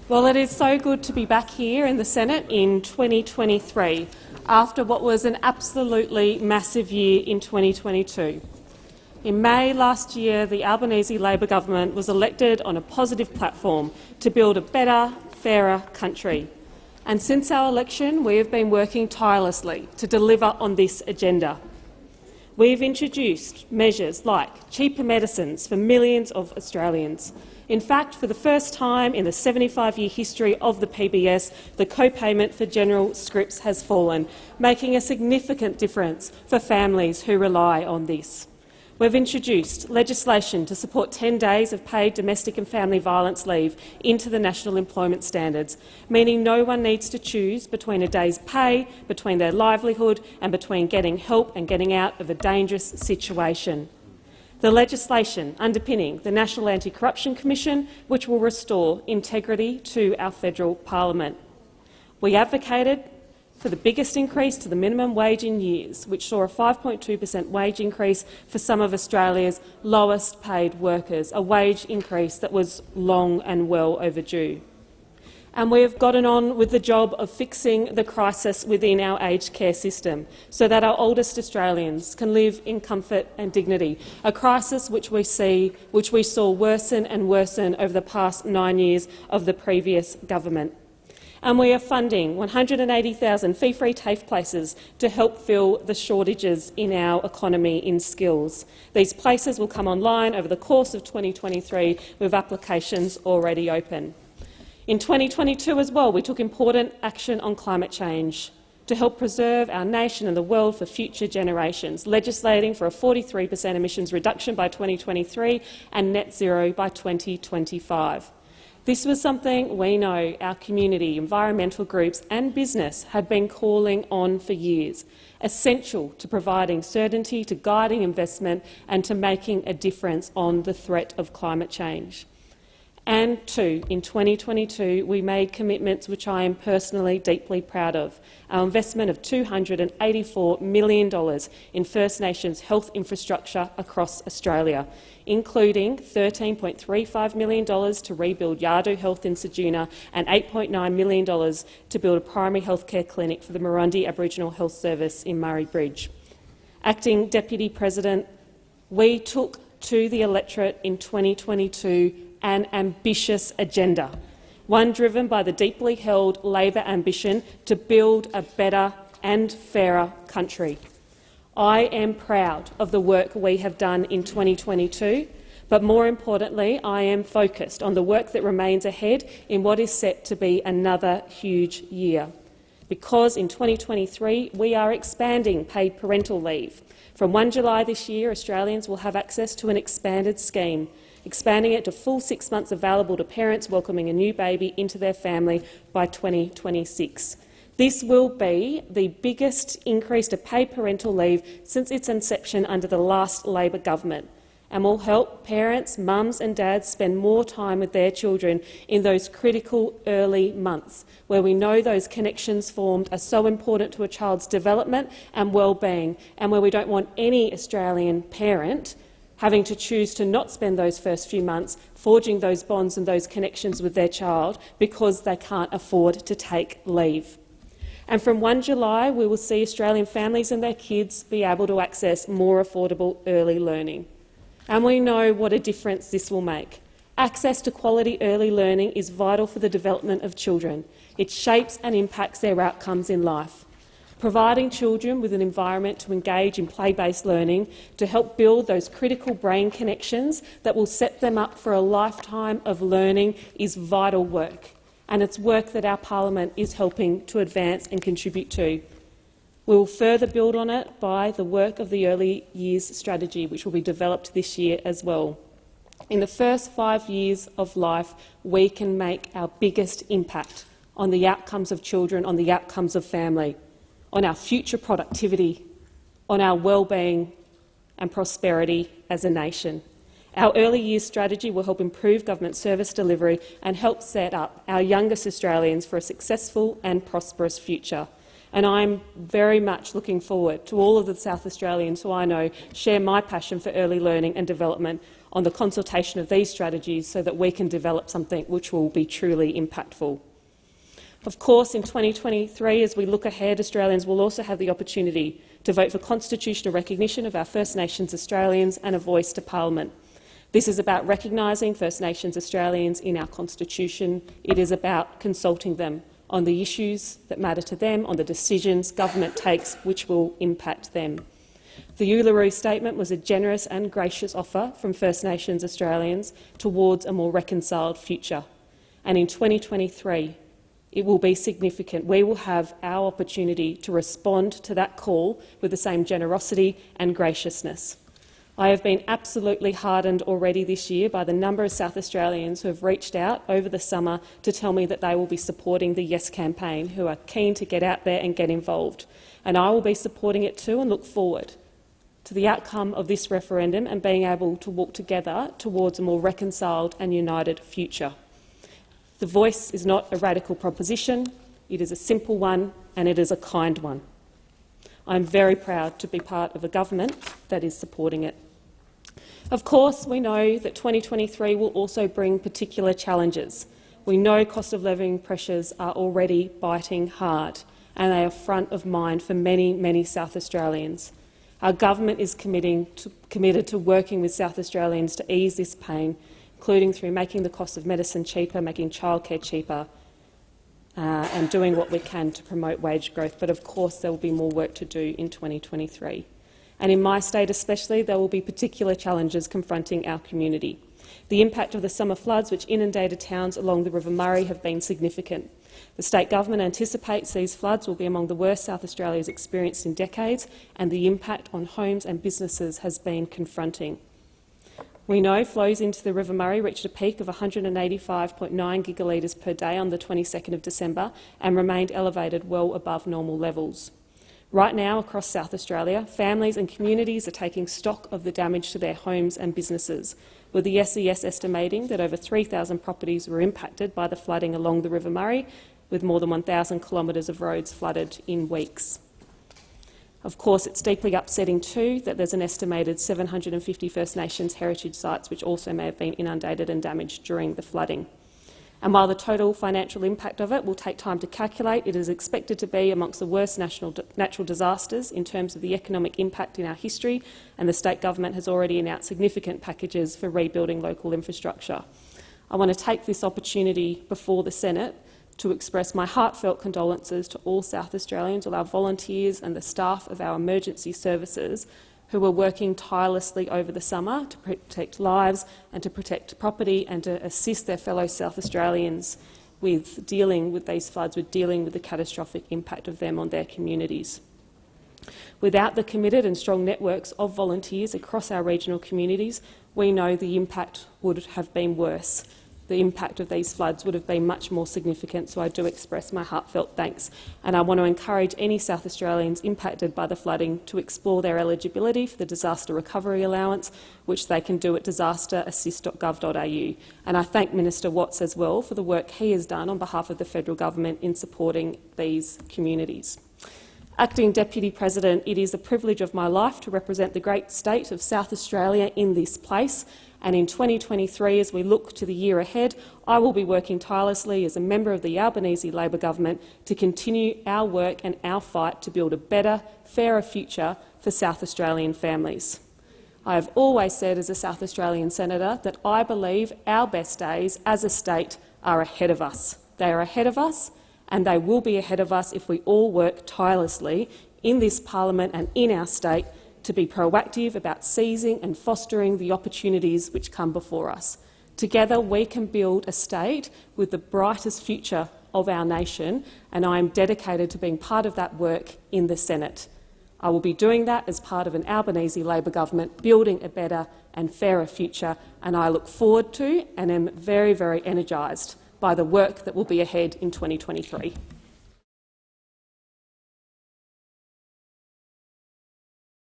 Well, it is so good to be back here in the Senate in 2023, after what was an absolutely massive year in 2022. In May last year, the Albanese Labor government was elected on a positive platform to build a better, fairer country. And since our election, we have been working tirelessly to deliver on this agenda. We've introduced measures like cheaper medicines for millions of Australians. In fact, for the first time in the 75-year history of the PBS, the co-payment for general scripts has fallen, making a significant difference for families who rely on this. We've introduced legislation to support 10 days of paid domestic and family violence leave into the National Employment Standards, meaning no one needs to choose between a day's pay, between their livelihood and between getting help and getting out of a dangerous situation. The legislation underpinning the National Anti-Corruption Commission, which will restore integrity to our federal parliament. We advocated for the biggest increase to the minimum wage in years, which saw a 5.2% wage increase for some of Australia's lowest paid workers, a wage increase that was long and well overdue. And we have gotten on with the job of fixing the crisis within our aged care system so that our oldest Australians can live in comfort and dignity, a crisis which we saw worsen and worsen over the past 9 years of the previous government. And we are funding 180,000 fee-free TAFE places to help fill the shortages in our economy in skills. These places will come online over the course of 2023 with applications already open. In 2022 as well, we took important action on climate change to help preserve our nation and the world for future generations, legislating for a 43% emissions reduction by 2023 and net zero by 2025. This was something we know our community, environmental groups and business had been calling on for years, essential to providing certainty, to guiding investment and to making a difference on the threat of climate change. And in 2022, we made commitments which I am personally deeply proud of. Our investment of $284 million in First Nations health infrastructure across Australia, including $13.35 million to rebuild Yardoo Health in Ceduna and $8.9 million to build a primary healthcare clinic for the Murundi Aboriginal Health Service in Murray Bridge. Acting Deputy President, we took to the electorate in 2022 an ambitious agenda, one driven by the deeply held Labor ambition to build a better and fairer country. I am proud of the work we have done in 2022, but more importantly, I am focused on the work that remains ahead in what is set to be another huge year. Because in 2023 we are expanding paid parental leave. From 1 July this year, Australians will have access to an expanded scheme, expanding it to full 6 months available to parents welcoming a new baby into their family by 2026. This will be the biggest increase to paid parental leave since its inception under the last Labor government, and will help parents, mums and dads spend more time with their children in those critical early months, where we know those connections formed are so important to a child's development and well-being, and where we don't want any Australian parent having to choose to not spend those first few months forging those bonds and those connections with their child because they can't afford to take leave. And from 1 July, we will see Australian families and their kids be able to access more affordable early learning. And we know what a difference this will make. Access to quality early learning is vital for the development of children. It shapes and impacts their outcomes in life. Providing children with an environment to engage in play-based learning to help build those critical brain connections that will set them up for a lifetime of learning is vital work, and it's work that our parliament is helping to advance and contribute to. We will further build on it by the work of the Early Years Strategy, which will be developed this year as well. In the first 5 years of life, we can make our biggest impact on the outcomes of children, on the outcomes of family, on our future productivity, on our well-being and prosperity as a nation. Our early years strategy will help improve government service delivery and help set up our youngest Australians for a successful and prosperous future. And I'm very much looking forward to all of the South Australians who I know share my passion for early learning and development on the consultation of these strategies so that we can develop something which will be truly impactful. Of course, in 2023, as we look ahead, Australians will also have the opportunity to vote for constitutional recognition of our First Nations Australians and a voice to Parliament. This is about recognising First Nations Australians in our Constitution. It is about consulting them on the issues that matter to them, on the decisions government takes which will impact them. The Uluru Statement was a generous and gracious offer from First Nations Australians towards a more reconciled future. And in 2023, it will be significant. We will have our opportunity to respond to that call with the same generosity and graciousness. I have been absolutely heartened already this year by the number of South Australians who have reached out over the summer to tell me that they will be supporting the Yes campaign, who are keen to get out there and get involved. And I will be supporting it too and look forward to the outcome of this referendum and being able to walk together towards a more reconciled and united future. The Voice is not a radical proposition, it is a simple one and it is a kind one. I am very proud to be part of a government that is supporting it. Of course, we know that 2023 will also bring particular challenges. We know cost of living pressures are already biting hard and they are front of mind for many, many South Australians. Our government is committed to working with South Australians to ease this pain, including through making the cost of medicine cheaper, making childcare cheaper, and doing what we can to promote wage growth. But of course there will be more work to do in 2023. And in my state especially, there will be particular challenges confronting our community. The impact of the summer floods which inundated towns along the River Murray have been significant. The state government anticipates these floods will be among the worst South Australia has experienced in decades, and the impact on homes and businesses has been confronting. We know flows into the River Murray reached a peak of 185.9 gigalitres per day on the 22nd of December and remained elevated well above normal levels. Right now, across South Australia, families and communities are taking stock of the damage to their homes and businesses, with the SES estimating that over 3,000 properties were impacted by the flooding along the River Murray, with more than 1,000 kilometres of roads flooded in weeks. Of course, it's deeply upsetting too that there's an estimated 750 First Nations heritage sites which also may have been inundated and damaged during the flooding. And while the total financial impact of it will take time to calculate, it is expected to be amongst the worst natural disasters in terms of the economic impact in our history, and the state government has already announced significant packages for rebuilding local infrastructure. I want to take this opportunity before the Senate to express my heartfelt condolences to all South Australians, all our volunteers and the staff of our emergency services who were working tirelessly over the summer to protect lives and to protect property and to assist their fellow South Australians with dealing with these floods, with dealing with the catastrophic impact of them on their communities. Without the committed and strong networks of volunteers across our regional communities, we know the impact would have been worse. The impact of these floods would have been much more significant, so I do express my heartfelt thanks. And I want to encourage any South Australians impacted by the flooding to explore their eligibility for the Disaster Recovery Allowance, which they can do at disasterassist.gov.au. And I thank Minister Watts as well for the work he has done on behalf of the federal government in supporting these communities. Acting Deputy President, it is a privilege of my life to represent the great state of South Australia in this place. And in 2023, as we look to the year ahead, I will be working tirelessly as a member of the Albanese Labor government to continue our work and our fight to build a better, fairer future for South Australian families. I have always said as a South Australian senator that I believe our best days as a state are ahead of us. They are ahead of us, and they will be ahead of us if we all work tirelessly in this parliament and in our state to be proactive about seizing and fostering the opportunities which come before us. Together we can build a state with the brightest future of our nation, and I am dedicated to being part of that work in the Senate. I will be doing that as part of an Albanese Labor government, building a better and fairer future, and I look forward to and am very, very energised by the work that will be ahead in 2023.